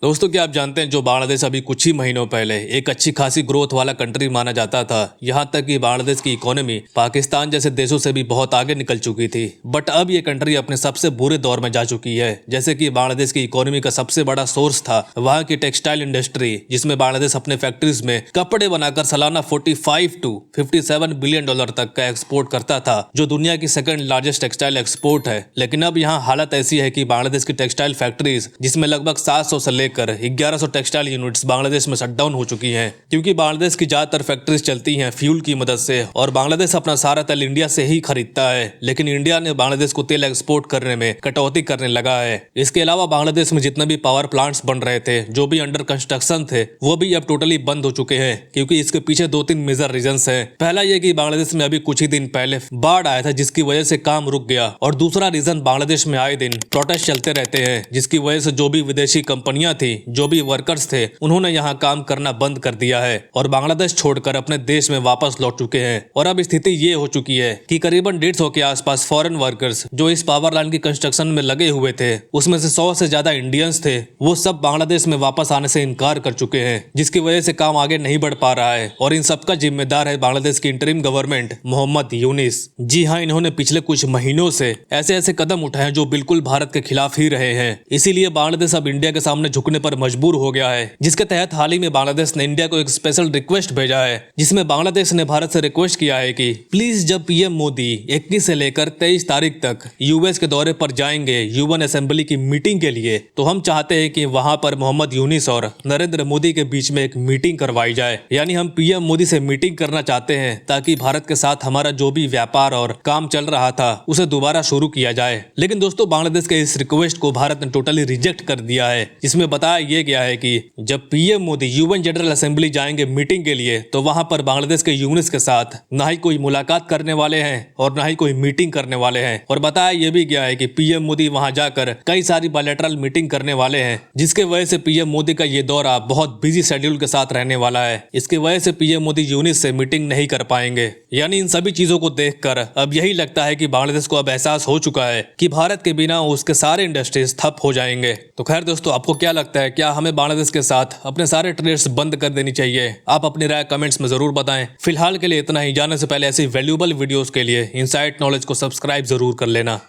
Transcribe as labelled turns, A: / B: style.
A: दोस्तों क्या आप जानते हैं जो बांग्लादेश अभी कुछ ही महीनों पहले एक अच्छी खासी ग्रोथ वाला कंट्री माना जाता था। यहां तक कि बांग्लादेश की इकोनॉमी पाकिस्तान जैसे देशों से भी बहुत आगे निकल चुकी थी। बट अब ये कंट्री अपने सबसे बुरे दौर में जा चुकी है। जैसे कि बांग्लादेश की इकोनॉमी का सबसे बड़ा सोर्स था वहां की टेक्सटाइल इंडस्ट्री, जिसमें बांग्लादेश अपने फैक्ट्रीज में कपड़े बनाकर सालाना 45 to 57 बिलियन डॉलर तक का एक्सपोर्ट करता था, जो दुनिया की सेकंड लार्जेस्ट टेक्सटाइल एक्सपोर्ट है। लेकिन अब यहाँ हालत ऐसी है कि बांग्लादेश की टेक्सटाइल फैक्ट्रीज, जिसमें लगभग 700 से लेकर 1100 टेक्सटाइल यूनिट्स बांग्लादेश में शटडाउन हो चुकी हैं, क्योंकि बांग्लादेश की ज्यादातर फैक्ट्रीज चलती हैं फ्यूल की मदद से और बांग्लादेश अपना सारा तेल इंडिया से ही खरीदता है। लेकिन इंडिया ने बांग्लादेश को तेल एक्सपोर्ट करने में कटौती करने लगा है। इसके अलावा बांग्लादेश में जितने भी पावर प्लांट्स बन रहे थे, जो भी अंडर कंस्ट्रक्शन थे, वो भी अब टोटली बंद हो चुके हैं, क्योंकि इसके पीछे 2-3 मेजर रीजंस हैं। पहला ये कि बांग्लादेश में अभी कुछ ही दिन पहले बाढ़ आया था, जिसकी वजह से काम रुक गया। और दूसरा रीजन, बांग्लादेश में आए दिन प्रोटेस्ट चलते रहते हैं, जिसकी वजह से जो भी विदेशी कंपनियां थी, जो भी वर्कर्स थे, उन्होंने यहाँ काम करना बंद कर दिया है और बांग्लादेश छोड़कर अपने देश में वापस लौट चुके हैं। और अब स्थिति ये हो चुकी है कि करीबन 150 के आसपास फॉरेन वर्कर्स जो इस पावर लाइन की कंस्ट्रक्शन में लगे हुए थे, उसमें से 100 से ज्यादा इंडियंस थे, वो सब बांग्लादेश में वापस आने से इनकार कर चुके हैं, जिसकी वजह से काम आगे नहीं बढ़ पा रहा है। और इन सबका जिम्मेदार है बांग्लादेश की इंटरिम गवर्नमेंट मोहम्मद यूनिस। जी हाँ, इन्होंने पिछले कुछ महीनों से ऐसे ऐसे कदम उठाए जो बिल्कुल भारत के खिलाफ ही रहे हैं। इसीलिए बांग्लादेश अब इंडिया के सामने झुकने पर मजबूर हो गया है, जिसके तहत हाल ही में बांग्लादेश ने इंडिया को एक स्पेशल रिक्वेस्ट भेजा है, जिसमें बांग्लादेश ने भारत से रिक्वेस्ट किया है कि प्लीज जब पीएम मोदी 21 से लेकर 23 तारीख तक यूएस के दौरे पर जाएंगे यूएन असेंबली की मीटिंग के लिए, तो हम चाहते हैं कि वहां पर मोहम्मद यूनिस और नरेंद्र मोदी के बीच में एक मीटिंग करवाई जाए। यानी हम पीएम मोदी से मीटिंग करना चाहते हैं, ताकि भारत के साथ हमारा जो भी व्यापार और काम चल रहा था उसे दोबारा शुरू किया जाए। लेकिन दोस्तों, बांग्लादेश के इस रिक्वेस्ट को भारत ने टोटली रिजेक्ट कर दिया है, जिसमें बताया यह गया है कि जब PM Modi UN general assembly जाएंगे मीटिंग के लिए, तो वहां पर बांग्लादेश के यूनिस के साथ ना ही कोई मुलाकात करने वाले हैं और ना ही कोई मीटिंग करने वाले हैं। और बताया यह भी गया है कि पीएम मोदी वहां जाकर कई सारी बायलैटरल मीटिंग करने वाले हैं, जिसके वजह से पीएम मोदी का ये दौरा बहुत बिजी शेड्यूल के साथ रहने वाला है। इसकी वजह से पीएम मोदी यूनिस से मीटिंग नहीं कर पाएंगे। यानी इन सभी चीजों को देखकर अब यही लगता है कि बांग्लादेश को अब एहसास हो चुका है कि भारत के बिना उसके सारे इंडस्ट्रीज ठप हो जाएंगे। तो खैर दोस्तों, आपको क्या लगता है, क्या हमें बांग्लादेश के साथ अपने सारे ट्रेड्स बंद कर देनी चाहिए? आप अपनी राय कमेंट्स में जरूर बताएं। फिलहाल के लिए इतना ही। जाने से पहले ऐसी वैल्यूएबल वीडियोस के लिए इनसाइट नॉलेज को सब्सक्राइब जरूर कर लेना।